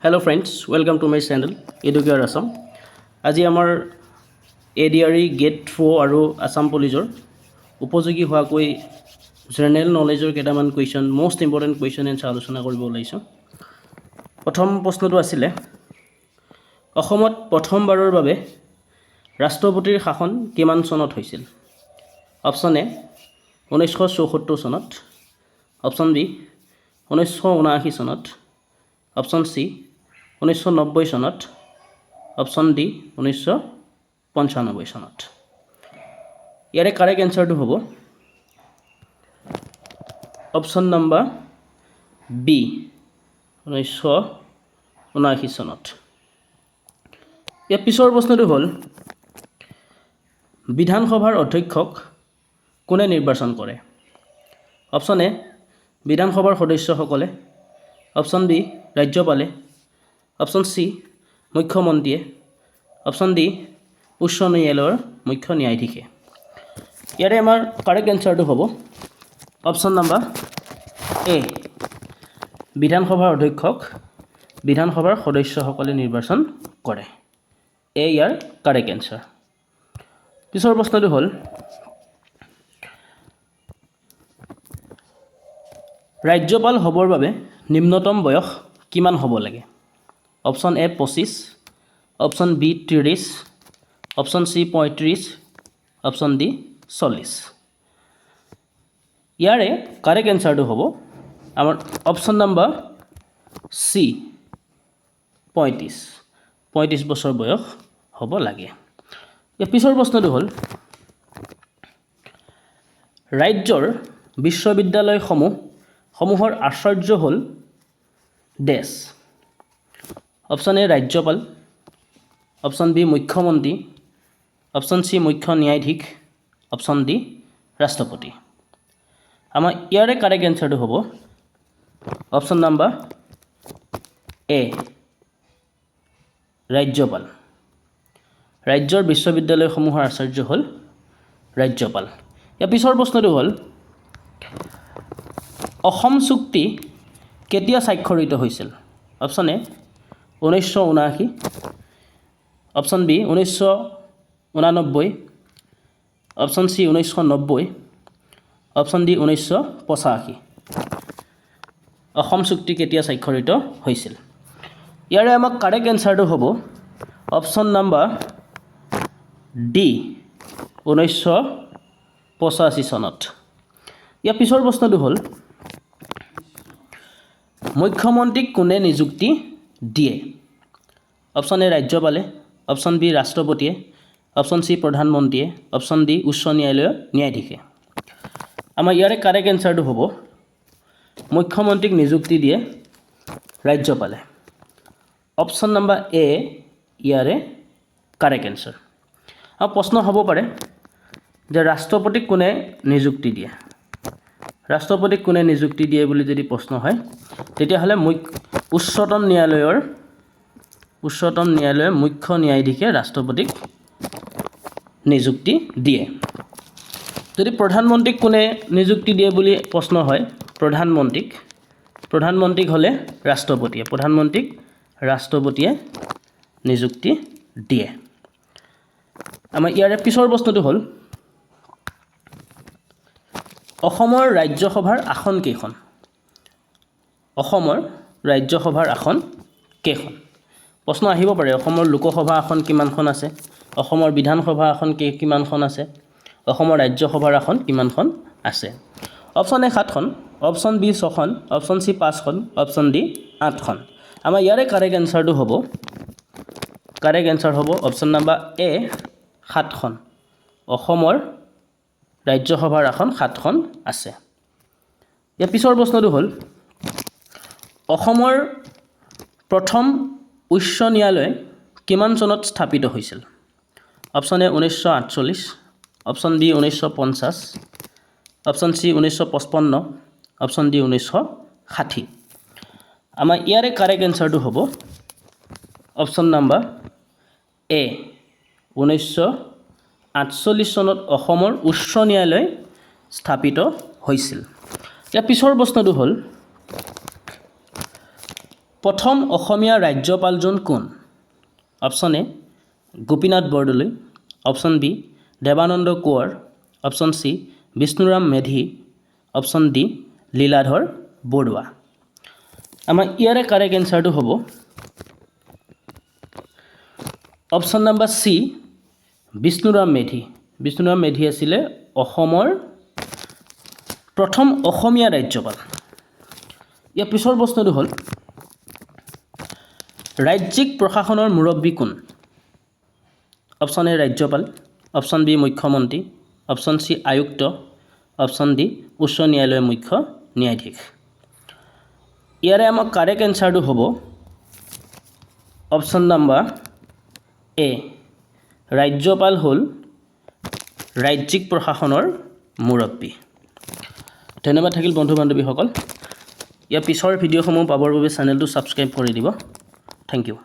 Hello friends, welcome to my channel Educare Assam. আজি আমাৰ ADRE Gate 4 আৰু আসাম পুলিচৰ উপযোগী হোৱাকৈ জেনেৰেল নলেজৰ কেইটামান question most important question answer আলোচনা কৰিব ওলাইছোঁ। প্ৰথম প্ৰশ্নটো আছিলে অসমত প্ৰথমবাৰৰ বাবে ৰাষ্ট্ৰপতিৰ শাসন কিমান চনত হৈছিল? অপশ্যন এ 1974 চনত, অপশ্যন বি 1979 চনত, অপশ্যন চি 1990 চনত, অপশ্যন ডি 1995 চনত। ইয়াৰে কাৰেক্ট এনচাৰটো হ'ব অপশ্যন নম্বৰ বি 1979 চনত। ইয়াৰ পিছৰ প্ৰশ্নটো হ'ল বিধানসভাৰ অধ্যক্ষক কোনে নিৰ্বাচন কৰে? অপশ্যন এ বিধানসভাৰ সদস্যসকলে, অপশ্যন বি ৰাজ্যপালে, অপশ্যন চি মুখ্যমন্ত্ৰীয়ে, অপশ্যন ডি উচ্চ ন্যায়ালয়ৰ মুখ্য ন্যায়াধীশে। ইয়াৰে আমাৰ কাৰেক্ট এনচাৰটো হ'ব অপশ্যন নম্বৰ এ বিধানসভাৰ অধ্যক্ষক বিধানসভাৰ সদস্যসকলে নিৰ্বাচন কৰে। এ ইয়াৰ কাৰেক্ট এনচাৰ। পিছৰ প্ৰশ্নটো হ'ল ৰাজ্যপাল হ'বৰ বাবে নিম্নতম বয়স কিমান হ'ব লাগে? Option A 25, option B 30, option C 35, option D 40। ইয়াৰে কাৰেক্ট এনচাৰটো হ'ব আমাৰ অপশ্যন নম্বৰ চি 35 বছৰ বয়স হ'ব লাগে। ইয়াৰ পিছৰ প্ৰশ্নটো হ'ল ৰাজ্যৰ বিশ্ববিদ্যালয়সমূহৰ আচাৰ্য হ'ল ডেছ। অপশ্যন এ ৰাজ্যপাল, অপশ্যন বি মুখ্যমন্ত্ৰী, অপশ্যন চি মুখ্য ন্যায়াধীশ, অপশ্যন ডি ৰাষ্ট্ৰপতি। আমাৰ ইয়াৰে কাৰেক্ট এনচাৰটো হ'ব অপশ্যন নম্বৰ এ ৰাজ্যপাল। ৰাজ্যৰ বিশ্ববিদ্যালয়সমূহৰ আচাৰ্য হ'ল ৰাজ্যপাল। ইয়াৰ পিছৰ প্ৰশ্নটো হ'ল অসম চুক্তি কেতিয়া স্বাক্ষৰিত হৈছিল? Option A 1979, option B 1989, option C 1990, option D 1985। Assam চুক্তি কেতিয়া স্বাক্ষৰিত হৈছিল? ইয়াৰে আমাক কাৰেক্ট এনচাৰটো হ'ব অপশ্যন নম্বৰ ডি 1985 চনত। ইয়াৰ পিছৰ প্ৰশ্নটো হ'ল মুখ্যমন্ত্ৰীক কোনে নিযুক্তি দিয়ে? অপশ্যন এ ৰাজ্যপালে, অপশ্যন বি ৰাষ্ট্ৰপতিয়ে, অপশ্যন চি প্ৰধানমন্ত্ৰীয়ে, অপশ্যন ডি উচ্চ ন্যায়ালয়ৰ ন্যায়াধীশে। আমাৰ ইয়াৰে কাৰেক্ট এনচাৰটো হ'ব মুখ্যমন্ত্ৰীক নিযুক্তি দিয়ে ৰাজ্যপালে। অপশ্যন নম্বৰ এ ইয়াৰে কাৰেক্ট এনচাৰ। আৰু প্ৰশ্ন হ'ব পাৰে যে ৰাষ্ট্ৰপতিক কোনে নিযুক্তি দিয়ে? ৰাষ্ট্ৰপতিক কোনে নিযুক্তি দিয়ে বুলি যদি প্ৰশ্ন হয় তেতিয়াহ'লে উচ্চতম ন্যায়ালয়ৰ মুখ্য ন্যায়াধীশে ৰাষ্ট্ৰপতিক নিযুক্তি দিয়ে। যদি প্ৰধানমন্ত্ৰীক কোনে নিযুক্তি দিয়ে বুলি প্ৰশ্ন হয় প্ৰধানমন্ত্ৰীক হ'লে ৰাষ্ট্ৰপতিয়ে নিযুক্তি দিয়ে। আমাৰ ইয়াৰে পিছৰ প্ৰশ্নটো হ'ল অসমৰ ৰাজ্যসভাৰ আসন কেইখন? অসমৰ ৰাজ্যসভাৰ আসন কেইখন? প্ৰশ্ন আহিব পাৰে অসমৰ লোকসভা আসন কিমানখন আছে, অসমৰ বিধানসভা আসন কিমানখন আছে, অসমৰ ৰাজ্যসভাৰ আসন কিমানখন আছে? অপশ্যন এ 7খন, অপশ্যন বি 6খন, অপশ্যন চি 5খন, অপশ্যন ডি 8খন। আমাৰ ইয়াৰে কাৰেক্ট এনচাৰ হ'ব অপশ্যন নম্বৰ এ 7খন। অসমৰ ৰাজ্যসভাৰ আসন 7খন আছে। ইয়াৰ পিছৰ প্ৰশ্নটো হ'ল অসমৰ প্ৰথম উচ্চ ন্যায়ালয় কিমান চনত স্থাপিত হৈছিল? Option A 1948, option B 1950, option C 1955, option D 1960। আমাৰ ইয়াৰে কাৰেক্ট এনচাৰটো হ'ব অপশ্যন নম্বৰ এ 1948 চনত অসমৰ উচ্চ ন্যায়ালয় স্থাপিত হৈছিল। ইয়াৰ পিছৰ প্ৰশ্নটো হ'ল প্ৰথম অসমীয়া ৰাজ্যপালজন কোন? Option A Gopinath Bordoloi, option B Devananda Konwar, option C Bishnuram Medhi, option D Liladhar Barooah. আমাৰ ইয়াৰে কাৰেক্ট এনচাৰটো হ'ব option number C Bishnuram Medhi. Bishnuram Medhi আছিলে অসমৰ প্ৰথম অসমীয়া ৰাজ্যপাল। ইয়াৰ পিছৰ প্ৰশ্নটো হ'ল ৰাজ্যিক প্ৰশাসনৰ মুৰব্বী কোন? অপশ্যন এ ৰাজ্যপাল, অপশ্যন বি মুখ্যমন্ত্ৰী, অপশ্যন চি আয়ুক্ত, অপশ্যন ডি উচ্চ ন্যায়ালয়ৰ মুখ্য ন্যায়াধীশ। ইয়াৰে আমাৰ কাৰেক্ট এনচাৰটো হ'ব অপশ্যন নাম্বাৰ এ ৰাজ্যপাল হ'ল ৰাজ্যিক প্ৰশাসনৰ মুৰব্বী। ধন্যবাদ থাকিল বন্ধু বান্ধৱীসকল। ইয়াৰ পিছৰ ভিডিঅ'সমূহ পাবৰ বাবে চেনেলটো ছাবস্ক্ৰাইব কৰি দিব। Thank U.